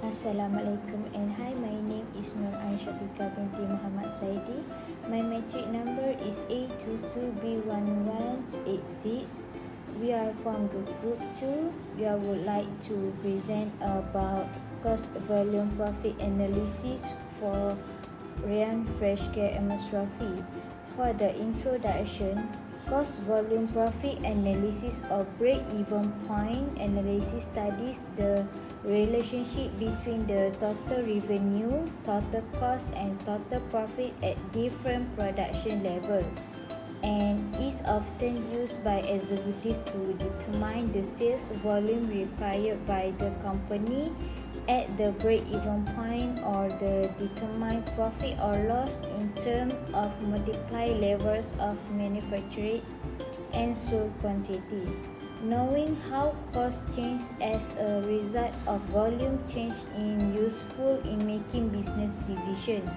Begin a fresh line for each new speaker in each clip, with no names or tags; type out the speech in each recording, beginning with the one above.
Assalamualaikum and hi, my name is Nur Aishafika binti Muhammad Saidi. My metric number is A22B1186. We are from group 2. We would like to present about cost volume profit analysis for Ryan Freshgate Emostrophy. For the introduction, cost volume profit analysis or break-even point analysis studies the relationship between the total revenue, total cost and total profit at different production level, and is often used by executives to determine the sales volume required by the company at the break-even point or the determine profit or loss in terms of multiply levels of manufactured and sold quantity. Knowing how costs change as a result of volume change is useful in making business decisions.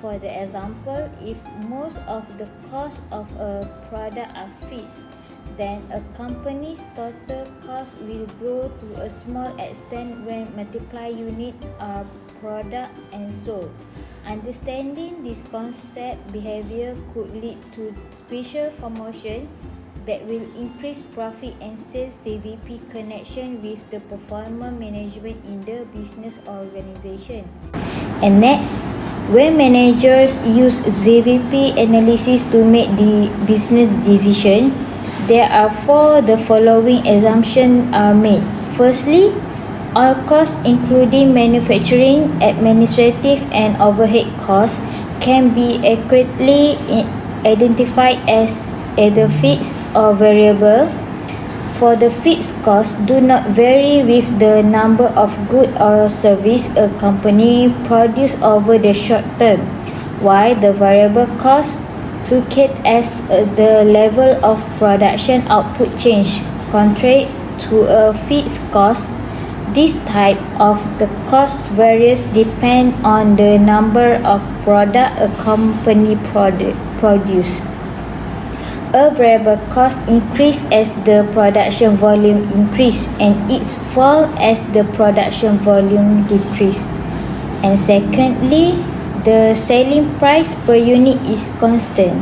For the example, if most of the cost of a product are fixed, then a company's total cost will grow to a small extent when multiply units are product and sold. Understanding this concept behavior could lead to special promotion that will increase profit and sales CVP connection with the performance management in the business organization. And next, when managers use ZVP analysis to make the business decision, there are the following assumptions are made. Firstly, all costs including manufacturing, administrative and overhead costs can be accurately identified as either fixed or variable. For the fixed costs do not vary with the number of goods or service a company produce over the short term, while the variable costs fluctuate as the level of production output change. Contrary to a fixed cost, this type of the cost varies depend on the number of product a company produce. A variable cost increase as the production volume increase and it fall as the production volume decrease. And secondly, the selling price per unit is constant.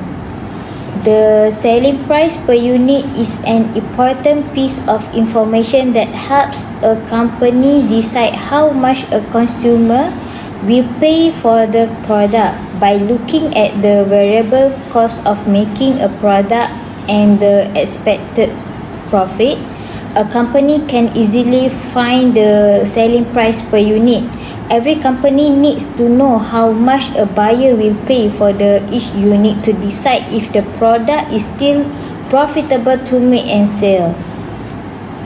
The selling price per unit is an important piece of information that helps a company decide how much a consumer will pay for the product. By looking at the variable cost of making a product and the expected profit, a company can easily find the selling price per unit. Every company needs to know how much a buyer will pay for each unit to decide if the product is still profitable to make and sell.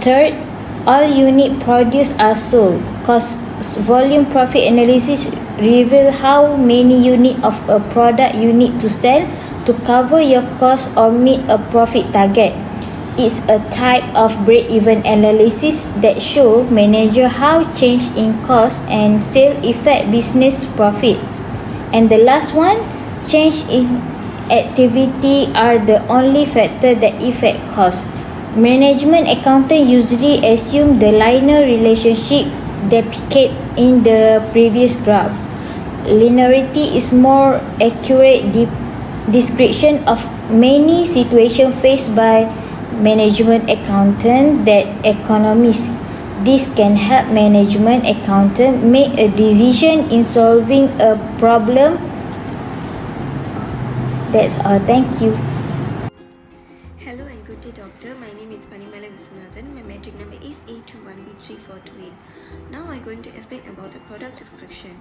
Third, all units produced are sold. Cost volume profit analysis reveal how many units of a product you need to sell to cover your cost or meet a profit target. It's a type of break-even analysis that show manager how change in cost and sale affect business profit. And the last one, change in activity are the only factor that affect cost. Management accountant usually assume the linear relationship depicted in the previous graph. Linearity is more accurate description of many situations faced by management accountant than economists. This can help management accountant make a decision in solving a problem. That's all. Thank you.
Hello and good day, doctor. My name is Panimala Viswanathan. My metric number is A21B3428. Now I'm going to explain about the product description.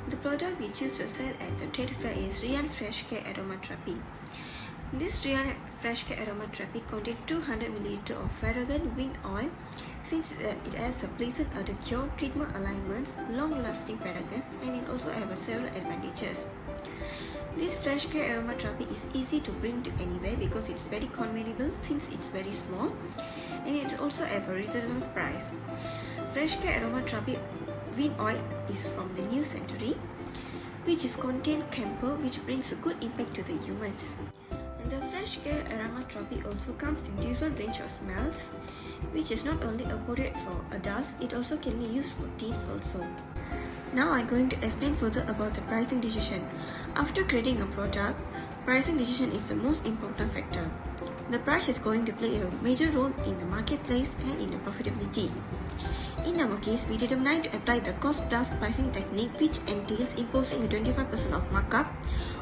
The product we choose to sell at the trade fair is Ryan Freshgate Aromatherapy. This Ryan Freshgate Aromatherapy contains 200 ml of Fragrant Wind Oil since it has a pleasant odor, treatment alignments, long-lasting fragrance, and it also has several advantages. This Freshgate Aromatherapy is easy to bring to anywhere because it's very conveniable since it's very small, and it also has a reasonable price. Freshgate Aromatherapy Wind Oil is from the New Century, which is contain camphor, which brings a good impact to the humans. And the Freshgate Aromatherapy also comes in different range of smells, which is not only appropriate for adults, it also can be used for teens also. Now I'm going to explain further about the pricing decision. After creating a product, pricing decision is the most important factor. The price is going to play a major role in the marketplace and in the profitability. In our case, we determined to apply the cost plus pricing technique, which entails imposing a 25% of markup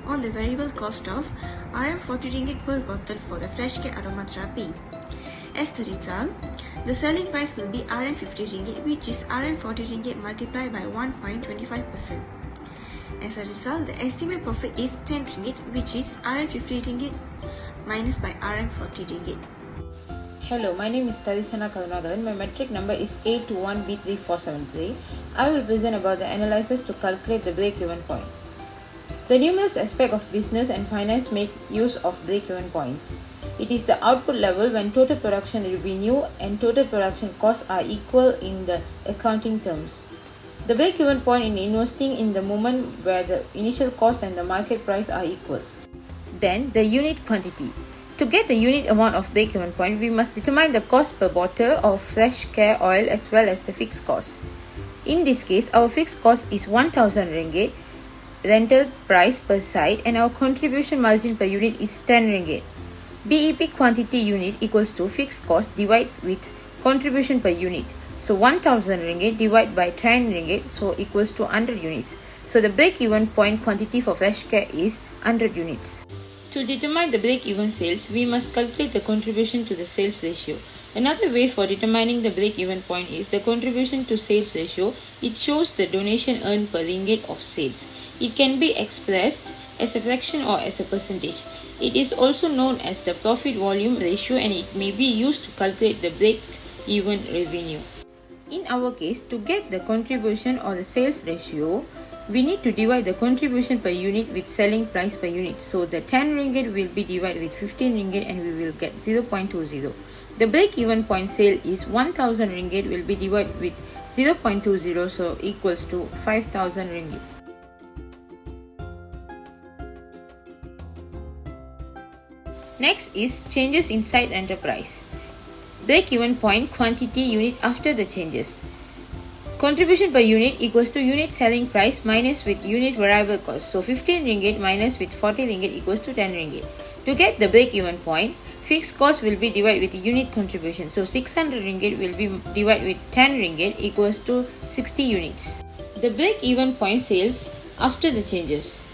on the variable cost of RM40 per bottle for the fresh care aromatherapy. As the result, the selling price will be RM50, which is RM40 multiplied by 1.25%. As a result, the estimated profit is 10 ringgit, which is RM50 minus by RM40.
Hello, my name is Tadisana Karunagaran. My metric number is A21B3473. I will present about the analysis to calculate the break-even point. The numerous aspects of business and finance make use of break-even points. It is the output level when total production revenue and total production costs are equal in the accounting terms. The break-even point in investing in the moment where the initial cost and the market price are equal. Then, the unit quantity. To get the unit amount of break-even point, we must determine the cost per bottle of fresh care oil as well as the fixed cost. In this case, our fixed cost is 1000 ringgit, rental price per site, and our contribution margin per unit is 10 ringgit. BEP quantity unit equals to fixed cost divided with contribution per unit. So 1000 ringgit divided by 10 ringgit, so equals to 100 units. So the break-even point quantity for fresh care is 100 units. To determine the break-even sales, we must calculate the contribution to the sales ratio. Another way for determining the break-even point is the contribution to sales ratio. It shows the donation earned per ringgit of sales. It can be expressed as a fraction or as a percentage. It is also known as the profit volume ratio, and it may be used to calculate the break-even revenue. In our case, to get the contribution or the sales ratio, we need to divide the contribution per unit with selling price per unit. So the 10 ringgit will be divided with 15 ringgit and we will get 0.20. The break-even point sale is 1000 ringgit will be divided with 0.20, so equals to 5000 ringgit. Next is changes in site enterprise. Break-even point quantity unit after the changes. Contribution per unit equals to unit selling price minus with unit variable cost. So 15 ringgit minus with 40 ringgit equals to 10 ringgit. To get the break-even point, fixed cost will be divided with unit contribution. So 600 ringgit will be divided with 10 ringgit equals to 60 units. The break-even point sales after the changes.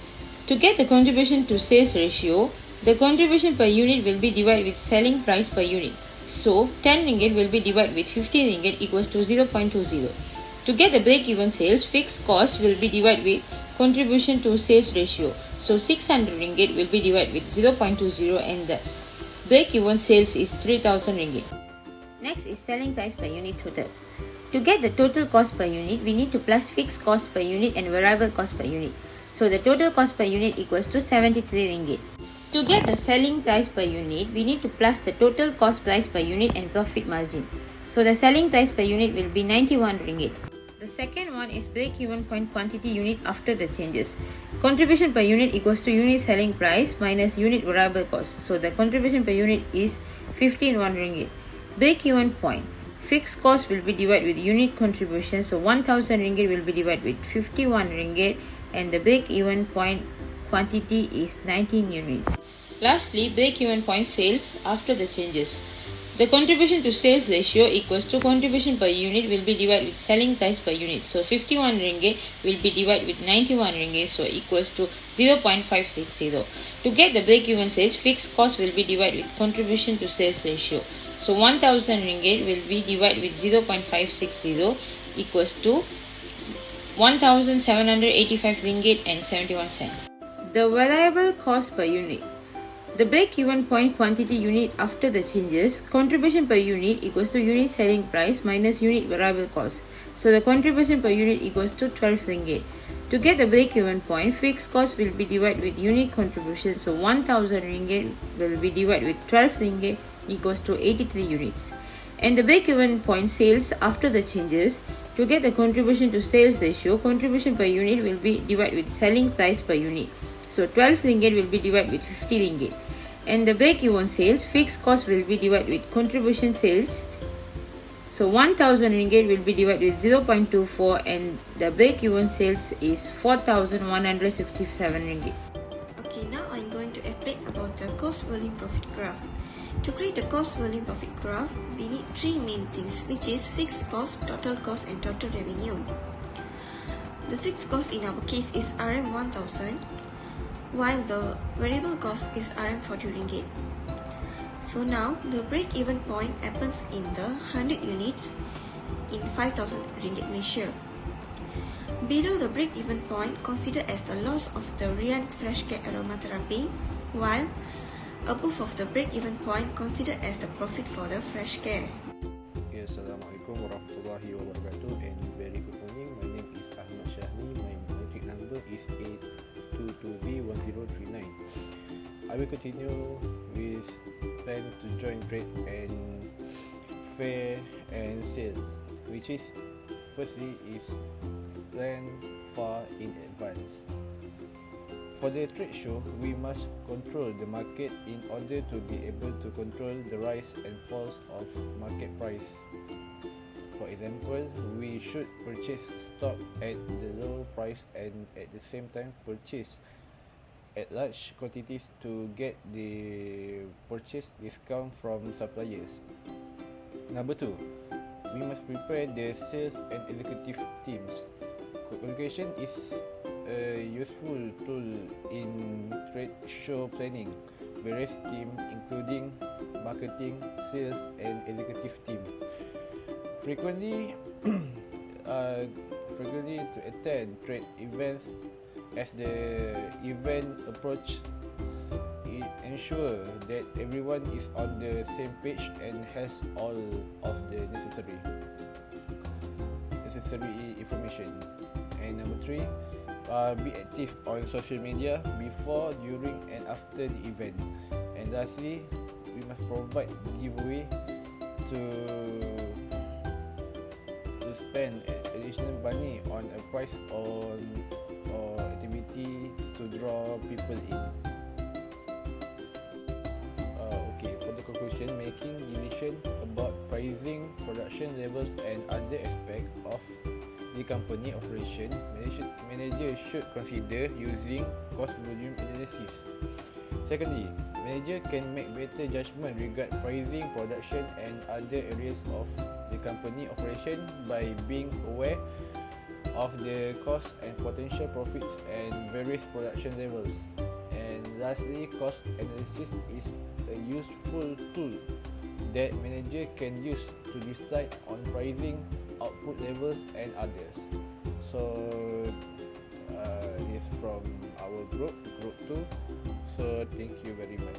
To get the contribution to sales ratio, the contribution per unit will be divided with selling price per unit. So 10 ringgit will be divided with 50 ringgit equals to 0.20. To get the break-even sales, fixed cost will be divided with contribution to sales ratio. So 600 ringgit will be divided with 0.20 and the break-even sales is 3000 ringgit. Next is selling price per unit total. To get the total cost per unit, we need to plus fixed cost per unit and variable cost per unit. So the total cost per unit equals to 73 ringgit. To get the selling price per unit, we need to plus the total cost price per unit and profit margin. So the selling price per unit will be 91 ringgit. The second one is break-even point quantity unit after the changes. Contribution per unit equals to unit selling price minus unit variable cost. So the contribution per unit is 15 ringgit. Break-even point. Fixed cost will be divided with unit contribution. So 1000 ringgit will be divided with 51 ringgit and the break-even point quantity is 19 units. Lastly, break-even point sales after the changes. The contribution to sales ratio equals to contribution per unit will be divided with selling price per unit. So 51 ringgit will be divided with 91 ringgit, so equals to 0.560. To get the break-even sales, fixed cost will be divided with contribution to sales ratio. So 1000 ringgit will be divided with 0.560 equals to 1785 ringgit and 71 cents. The variable cost per unit. The break-even point quantity unit after the changes, contribution per unit equals to unit selling price minus unit variable cost. So the contribution per unit equals to 12 ringgit. To get the break-even point, fixed cost will be divided with unit contribution. So 1000 ringgit will be divided with 12 ringgit equals to 83 units. And the break-even point sales after the changes, to get the contribution to sales ratio, contribution per unit will be divided with selling price per unit. So 12 ringgit will be divided with 50 ringgit. And the break-even sales, fixed cost will be divided with contribution sales So 1000 ringgit will be divided with 0.24 and the break-even sales is 4167 ringgit.
Okay, now I'm going to explain about the cost volume profit graph. To create the cost volume profit graph, we need three main things, which is fixed cost, total cost and total revenue. The fixed cost in our case is RM1000, while the variable cost is RM40 ringgit. So now the break-even point happens in the 100 units in 5000 ringgit Malaysia. Below the break-even point, considered as the loss of the Rian Fresh Care Aromatherapy, while above of the break-even point, considered as the profit for the fresh care.
Okay, Assalamualaikum warahmatullahi wabarakatuh and very good morning. My name is Ahmad Shahni. My matric number is 822B1039. I will continue with plan to join trade and fair and sales, which is firstly is plan far in advance. For the trade show, we must control the market in order to be able to control the rise and falls of market price. For example, we should purchase stock at the low price and at the same time purchase at large quantities to get the purchase discount from suppliers. Number 2, we must prepare the sales and executive teams. Communication is a useful tool in trade show planning. Various teams including marketing, sales and executive team. Frequently to attend trade events. As the event approach, it ensure that everyone is on the same page and has all of the necessary information. And number 3, be active on social media before, during and after the event. And lastly, we must provide giveaway to spend additional money on a prize or activity to draw people in. Okay, for the conclusion, making decision about pricing, production levels and other aspects of the company operation, manager should consider using cost volume analysis. Secondly, manager can make better judgment regarding pricing, production and other areas of the company operation by being aware of the cost and potential profits and various production levels. And lastly, cost analysis is a useful tool that manager can use to decide on pricing, output levels and others. So it's from our group 2. So thank you very much.